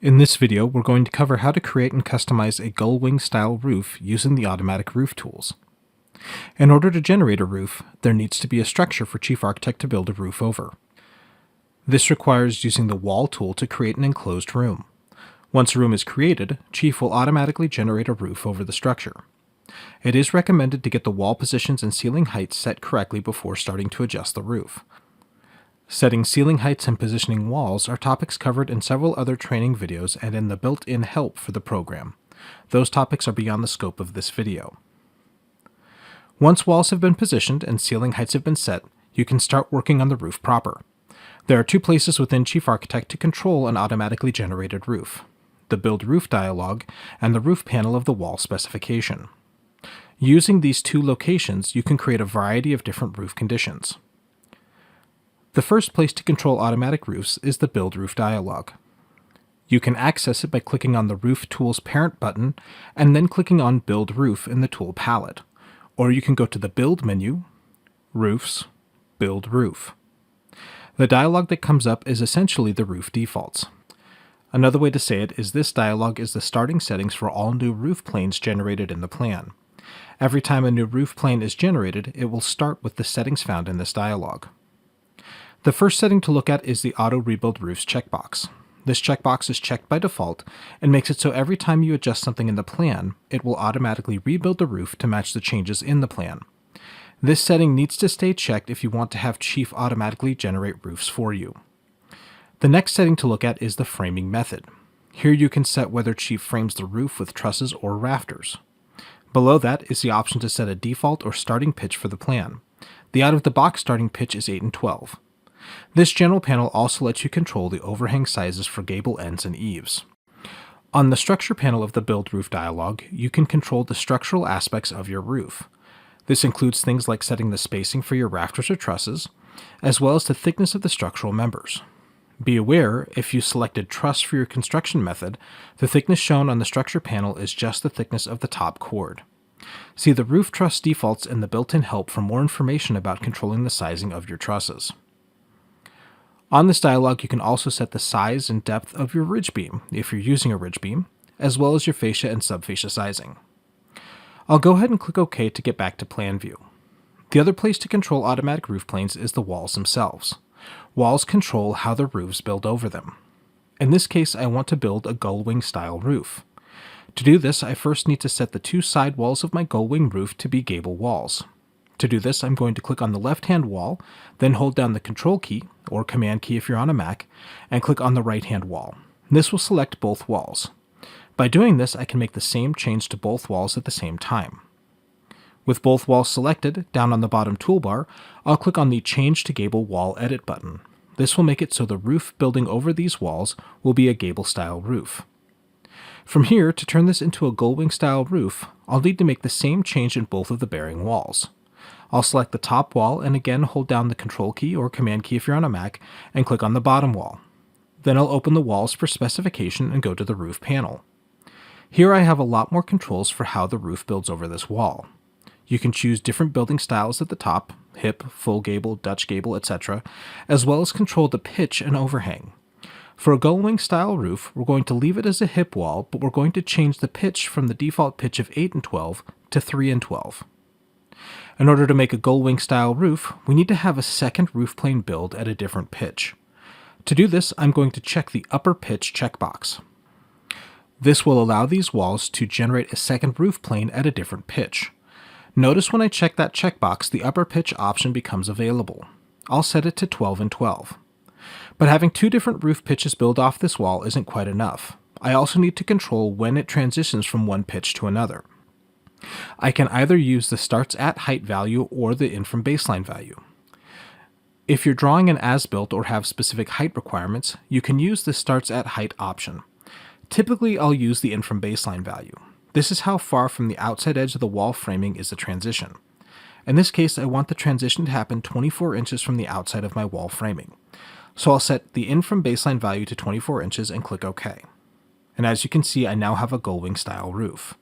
In this video, we're going to cover how to create and customize a gull wing style roof using the automatic roof tools. In order to generate a roof, there needs to be a structure for Chief Architect to build a roof over. This requires using the Wall tool to create an enclosed room. Once a room is created, Chief will automatically generate a roof over the structure. It is recommended to get the wall positions and ceiling heights set correctly before starting to adjust the roof. Setting ceiling heights and positioning walls are topics covered in several other training videos and in the built-in help for the program. Those topics are beyond the scope of this video. Once walls have been positioned and ceiling heights have been set, you can start working on the roof proper. There are two places within Chief Architect to control an automatically generated roof: the Build Roof dialog and the roof panel of the Wall Specification. Using these two locations, you can create a variety of different roof conditions. The first place to control automatic roofs is the Build Roof dialog. You can access it by clicking on the Roof Tool's parent button and then clicking on Build Roof in the tool palette, or you can go to the Build menu, Roofs, Build Roof. The dialog that comes up is essentially the roof defaults. Another way to say it is this dialog is the starting settings for all new roof planes generated in the plan. Every time a new roof plane is generated, it will start with the settings found in this dialog. The first setting to look at is the Auto Rebuild Roofs checkbox. This checkbox is checked by default and makes it so every time you adjust something in the plan, it will automatically rebuild the roof to match the changes in the plan. This setting needs to stay checked if you want to have Chief automatically generate roofs for you. The next setting to look at is the framing method. Here you can set whether Chief frames the roof with trusses or rafters. Below that is the option to set a default or starting pitch for the plan. The out-of-the-box starting pitch is 8 and 12. This general panel also lets you control the overhang sizes for gable ends and eaves. On the Structure panel of the Build Roof dialog, you can control the structural aspects of your roof. This includes things like setting the spacing for your rafters or trusses, as well as the thickness of the structural members. Be aware, if you selected truss for your construction method, the thickness shown on the Structure panel is just the thickness of the top chord. See the Roof Truss defaults in the built-in help for more information about controlling the sizing of your trusses. On this dialog, you can also set the size and depth of your ridge beam, if you're using a ridge beam, as well as your fascia and subfascia sizing. I'll go ahead and click OK to get back to plan view. The other place to control automatic roof planes is the walls themselves. Walls control how the roofs build over them. In this case, I want to build a gull wing style roof. To do this, I first need to set the two side walls of my gull wing roof to be gable walls. To do this, I'm going to click on the left-hand wall, then hold down the Control key, or Command key if you're on a Mac, and click on the right-hand wall. This will select both walls. By doing this, I can make the same change to both walls at the same time. With both walls selected, down on the bottom toolbar, I'll click on the Change to Gable Wall Edit button. This will make it so the roof building over these walls will be a gable-style roof. From here, to turn this into a gull wing style roof, I'll need to make the same change in both of the bearing walls. I'll select the top wall and again hold down the Control key or Command key if you're on a Mac and click on the bottom wall. Then I'll open the Walls for Specification and go to the Roof panel. Here I have a lot more controls for how the roof builds over this wall. You can choose different building styles at the top, hip, full gable, Dutch gable, etc., as well as control the pitch and overhang. For a gull wing style roof, we're going to leave it as a hip wall, but we're going to change the pitch from the default pitch of 8 and 12 to 3 and 12. In order to make a gull wing style roof, we need to have a second roof plane build at a different pitch. To do this, I'm going to check the upper pitch checkbox. This will allow these walls to generate a second roof plane at a different pitch. Notice when I check that checkbox, the upper pitch option becomes available. I'll set it to 12 and 12. But having two different roof pitches build off this wall isn't quite enough. I also need to control when it transitions from one pitch to another. I can either use the starts at height value or the in from baseline value. If you're drawing an as-built or have specific height requirements, you can use the starts at height option. Typically, I'll use the in from baseline value. This is how far from the outside edge of the wall framing is the transition. In this case, I want the transition to happen 24 inches from the outside of my wall framing. So I'll set the in from baseline value to 24 inches and click OK. And as you can see, I now have a gull wing style roof.